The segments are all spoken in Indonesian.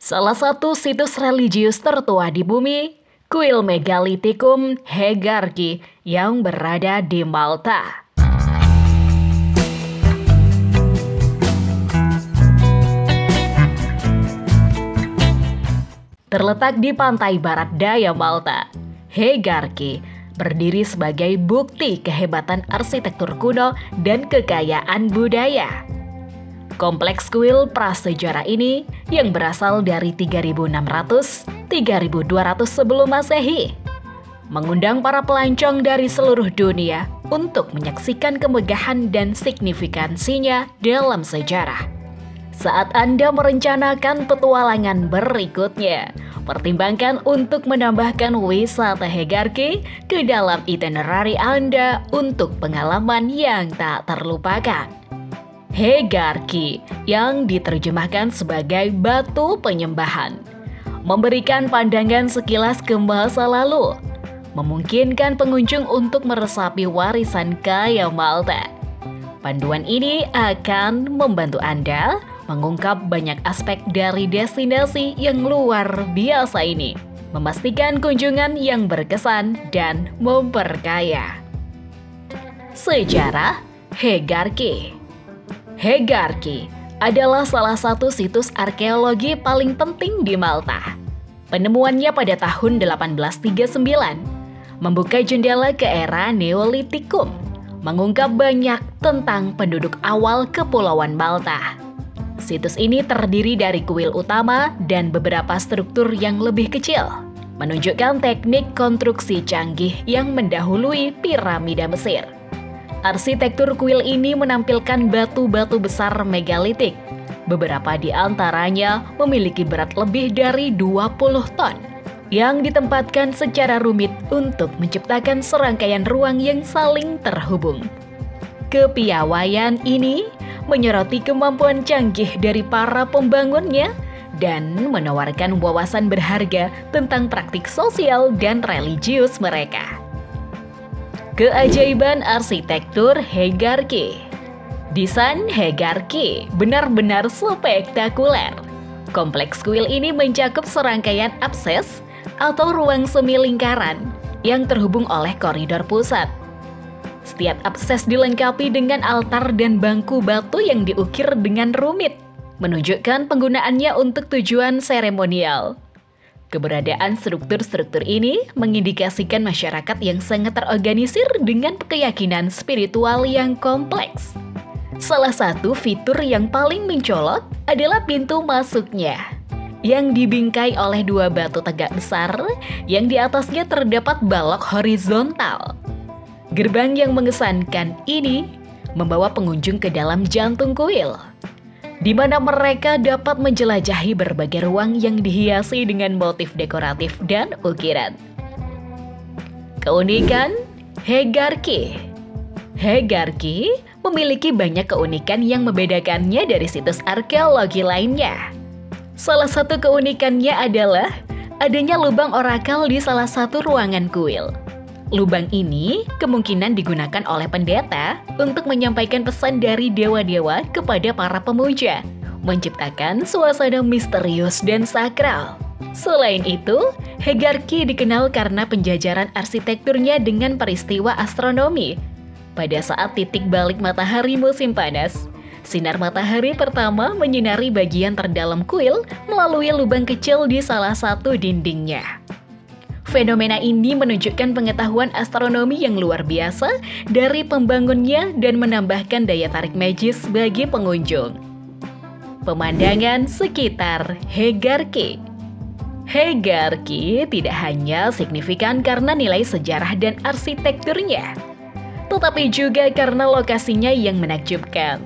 Salah satu situs religius tertua di bumi, kuil Megalithicum Hegarki yang berada di Malta. Terletak di pantai barat daya Malta, Hegarki berdiri sebagai bukti kehebatan arsitektur kuno dan kekayaan budaya. Kompleks kuil prasejarah ini yang berasal dari 3600-3200 sebelum Masehi mengundang para pelancong dari seluruh dunia untuk menyaksikan kemegahan dan signifikansinya dalam sejarah. Saat Anda merencanakan petualangan berikutnya, pertimbangkan untuk menambahkan wisata Hegarki ke dalam itinerari Anda untuk pengalaman yang tak terlupakan. Hegarki yang diterjemahkan sebagai batu penyembahan, memberikan pandangan sekilas ke masa lalu, memungkinkan pengunjung untuk meresapi warisan kaya Malta. Panduan ini akan membantu Anda mengungkap banyak aspek dari destinasi yang luar biasa ini, memastikan kunjungan yang berkesan dan memperkaya. Sejarah Hegarki. Hegarki adalah salah satu situs arkeologi paling penting di Malta. Penemuannya pada tahun 1839 membuka jendela ke era Neolitikum, mengungkap banyak tentang penduduk awal Kepulauan Malta. Situs ini terdiri dari kuil utama dan beberapa struktur yang lebih kecil, menunjukkan teknik konstruksi canggih yang mendahului piramida Mesir. Arsitektur kuil ini menampilkan batu-batu besar megalitik. Beberapa di antaranya memiliki berat lebih dari 20 ton yang ditempatkan secara rumit untuk menciptakan serangkaian ruang yang saling terhubung. Kepiawaian ini menyoroti kemampuan canggih dari para pembangunnya dan menawarkan wawasan berharga tentang praktik sosial dan religius mereka. Keajaiban arsitektur Hegarki. Desain Hegarki benar-benar spektakuler. Kompleks kuil ini mencakup serangkaian apses atau ruang semi lingkaran yang terhubung oleh koridor pusat. Setiap apses dilengkapi dengan altar dan bangku batu yang diukir dengan rumit, menunjukkan penggunaannya untuk tujuan seremonial. Keberadaan struktur-struktur ini mengindikasikan masyarakat yang sangat terorganisir dengan keyakinan spiritual yang kompleks. Salah satu fitur yang paling mencolok adalah pintu masuknya, yang dibingkai oleh dua batu tegak besar yang di atasnya terdapat balok horizontal. Gerbang yang mengesankan ini membawa pengunjung ke dalam jantung kuil, di mana mereka dapat menjelajahi berbagai ruang yang dihiasi dengan motif dekoratif dan ukiran. Keunikan Hegarki. Hegarki memiliki banyak keunikan yang membedakannya dari situs arkeologi lainnya. Salah satu keunikannya adalah adanya lubang orakal di salah satu ruangan kuil. Lubang ini kemungkinan digunakan oleh pendeta untuk menyampaikan pesan dari dewa-dewa kepada para pemuja, menciptakan suasana misterius dan sakral. Selain itu, Hegarki dikenal karena penjajaran arsitekturnya dengan peristiwa astronomi. Pada saat titik balik matahari musim panas, sinar matahari pertama menyinari bagian terdalam kuil melalui lubang kecil di salah satu dindingnya. Fenomena ini menunjukkan pengetahuan astronomi yang luar biasa dari pembangunnya dan menambahkan daya tarik magis bagi pengunjung. Pemandangan sekitar Hegarki. Hegarki tidak hanya signifikan karena nilai sejarah dan arsitekturnya, tetapi juga karena lokasinya yang menakjubkan.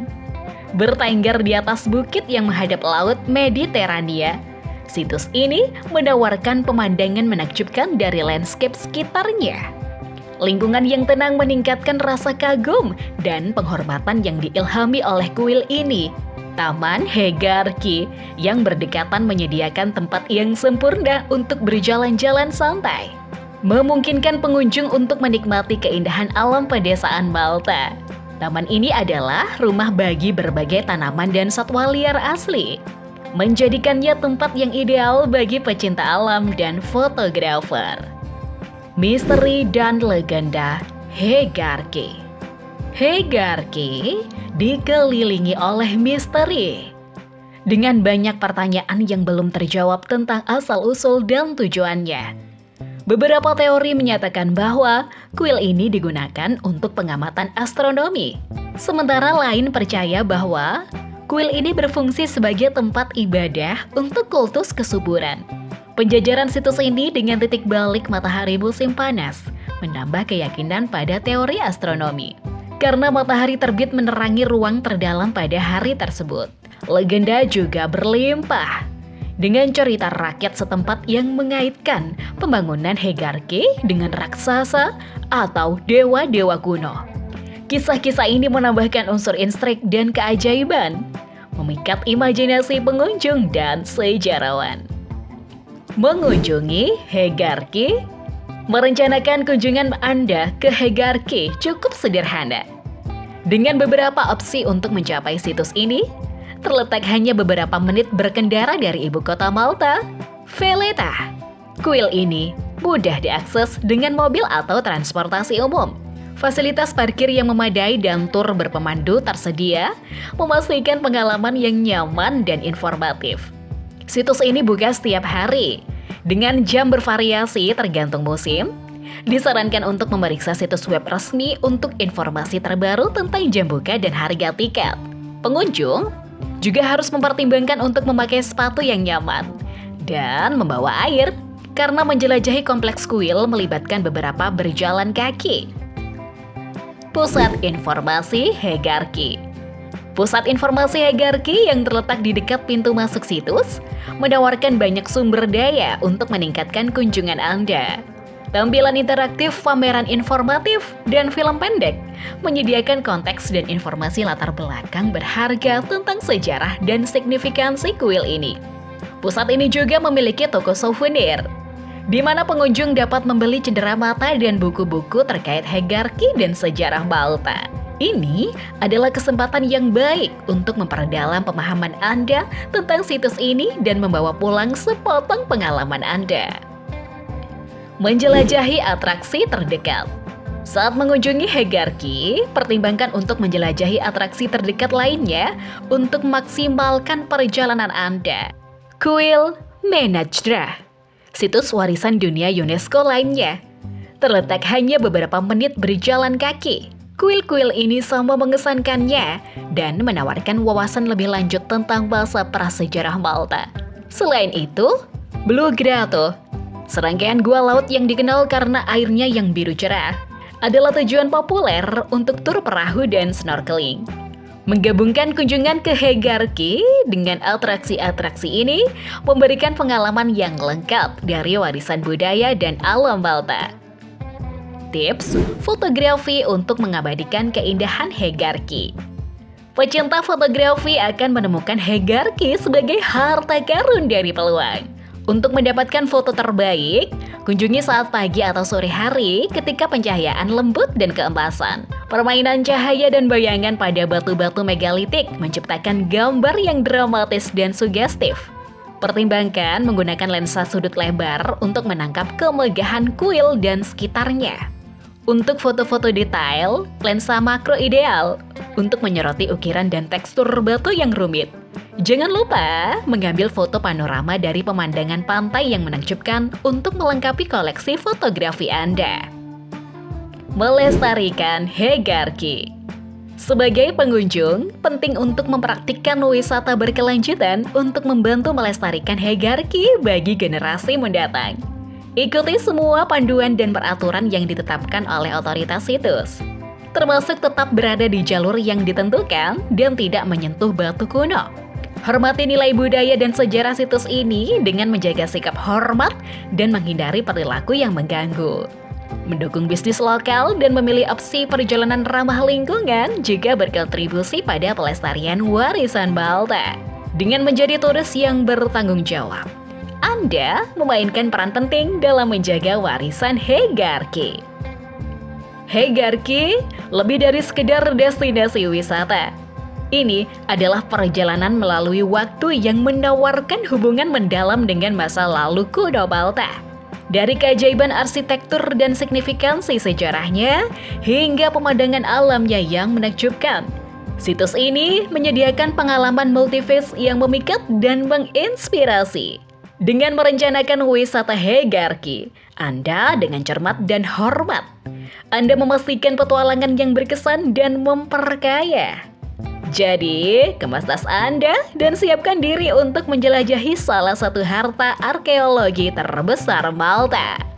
Bertengger di atas bukit yang menghadap laut Mediterania, situs ini menawarkan pemandangan menakjubkan dari landscape sekitarnya. Lingkungan yang tenang meningkatkan rasa kagum dan penghormatan yang diilhami oleh kuil ini. Taman Hegarki yang berdekatan menyediakan tempat yang sempurna untuk berjalan-jalan santai, memungkinkan pengunjung untuk menikmati keindahan alam pedesaan Malta. Taman ini adalah rumah bagi berbagai tanaman dan satwa liar asli. menjadikannya tempat yang ideal bagi pecinta alam dan fotografer. Misteri dan legenda Hegarki. Hegarki dikelilingi oleh misteri, dengan banyak pertanyaan yang belum terjawab tentang asal-usul dan tujuannya. Beberapa teori menyatakan bahwa kuil ini digunakan untuk pengamatan astronomi, sementara lain percaya bahwa kuil ini berfungsi sebagai tempat ibadah untuk kultus kesuburan. Penjajaran situs ini dengan titik balik matahari musim panas menambah keyakinan pada teori astronomi. Karena matahari terbit menerangi ruang terdalam pada hari tersebut. Legenda juga berlimpah dengan cerita rakyat setempat yang mengaitkan pembangunan Hegarki dengan raksasa atau dewa-dewa kuno. Kisah-kisah ini menambahkan unsur instrik dan keajaiban, memikat imajinasi pengunjung dan sejarawan. Mengunjungi Hegarki. Merencanakan kunjungan Anda ke Hegarki cukup sederhana. Dengan beberapa opsi untuk mencapai situs ini, terletak hanya beberapa menit berkendara dari ibu kota Malta, Valletta. Kuil ini mudah diakses dengan mobil atau transportasi umum. Fasilitas parkir yang memadai dan tur berpemandu tersedia, memastikan pengalaman yang nyaman dan informatif. Situs ini buka setiap hari, dengan jam bervariasi tergantung musim. Disarankan untuk memeriksa situs web resmi untuk informasi terbaru tentang jam buka dan harga tiket. Pengunjung juga harus mempertimbangkan untuk memakai sepatu yang nyaman dan membawa air, karena menjelajahi kompleks kuil melibatkan beberapa berjalan kaki. Pusat Informasi Hegarki. Pusat Informasi Hegarki yang terletak di dekat pintu masuk situs menawarkan banyak sumber daya untuk meningkatkan kunjungan Anda. Tampilan interaktif, pameran informatif, dan film pendek menyediakan konteks dan informasi latar belakang berharga tentang sejarah dan signifikansi kuil ini. Pusat ini juga memiliki toko souvenir, di mana pengunjung dapat membeli cenderamata dan buku-buku terkait Hegarki dan sejarah Malta. Ini adalah kesempatan yang baik untuk memperdalam pemahaman Anda tentang situs ini dan membawa pulang sepotong pengalaman Anda. Menjelajahi atraksi terdekat. Saat mengunjungi Hegarki, pertimbangkan untuk menjelajahi atraksi terdekat lainnya untuk memaksimalkan perjalanan Anda. Kuil Menajdra, situs warisan dunia UNESCO lainnya, terletak hanya beberapa menit berjalan kaki. Kuil-kuil ini sama mengesankannya dan menawarkan wawasan lebih lanjut tentang bahasa prasejarah Malta. Selain itu, Blue Grotto, serangkaian gua laut yang dikenal karena airnya yang biru cerah, adalah tujuan populer untuk tur perahu dan snorkeling. Menggabungkan kunjungan ke Hegarki dengan atraksi-atraksi ini memberikan pengalaman yang lengkap dari warisan budaya dan alam Malta. Tips fotografi untuk mengabadikan keindahan Hegarki. Pecinta fotografi akan menemukan Hegarki sebagai harta karun dari peluang. Untuk mendapatkan foto terbaik, kunjungi saat pagi atau sore hari ketika pencahayaan lembut dan keemasan. Permainan cahaya dan bayangan pada batu-batu megalitik menciptakan gambar yang dramatis dan sugestif. Pertimbangkan menggunakan lensa sudut lebar untuk menangkap kemegahan kuil dan sekitarnya. Untuk foto-foto detail, lensa makro ideal untuk menyoroti ukiran dan tekstur batu yang rumit. Jangan lupa mengambil foto panorama dari pemandangan pantai yang menakjubkan untuk melengkapi koleksi fotografi Anda. Melestarikan Hegarki. Sebagai pengunjung, penting untuk mempraktikkan wisata berkelanjutan untuk membantu melestarikan Hegarki bagi generasi mendatang. Ikuti semua panduan dan peraturan yang ditetapkan oleh otoritas situs, termasuk tetap berada di jalur yang ditentukan dan tidak menyentuh batu kuno. Hormati nilai budaya dan sejarah situs ini dengan menjaga sikap hormat dan menghindari perilaku yang mengganggu. Mendukung bisnis lokal dan memilih opsi perjalanan ramah lingkungan juga berkontribusi pada pelestarian warisan Malta. Dengan menjadi turis yang bertanggung jawab, Anda memainkan peran penting dalam menjaga warisan Hegarki. Hegarki lebih dari sekedar destinasi wisata. Ini adalah perjalanan melalui waktu yang menawarkan hubungan mendalam dengan masa lalu kuno Malta. Dari keajaiban arsitektur dan signifikansi sejarahnya, hingga pemandangan alamnya yang menakjubkan. Situs ini menyediakan pengalaman multivis yang memikat dan menginspirasi. Dengan merencanakan wisata Hegarki, Anda dengan cermat dan hormat, Anda memastikan petualangan yang berkesan dan memperkaya. Jadi, kemas tas Anda dan siapkan diri untuk menjelajahi salah satu harta arkeologi terbesar Malta.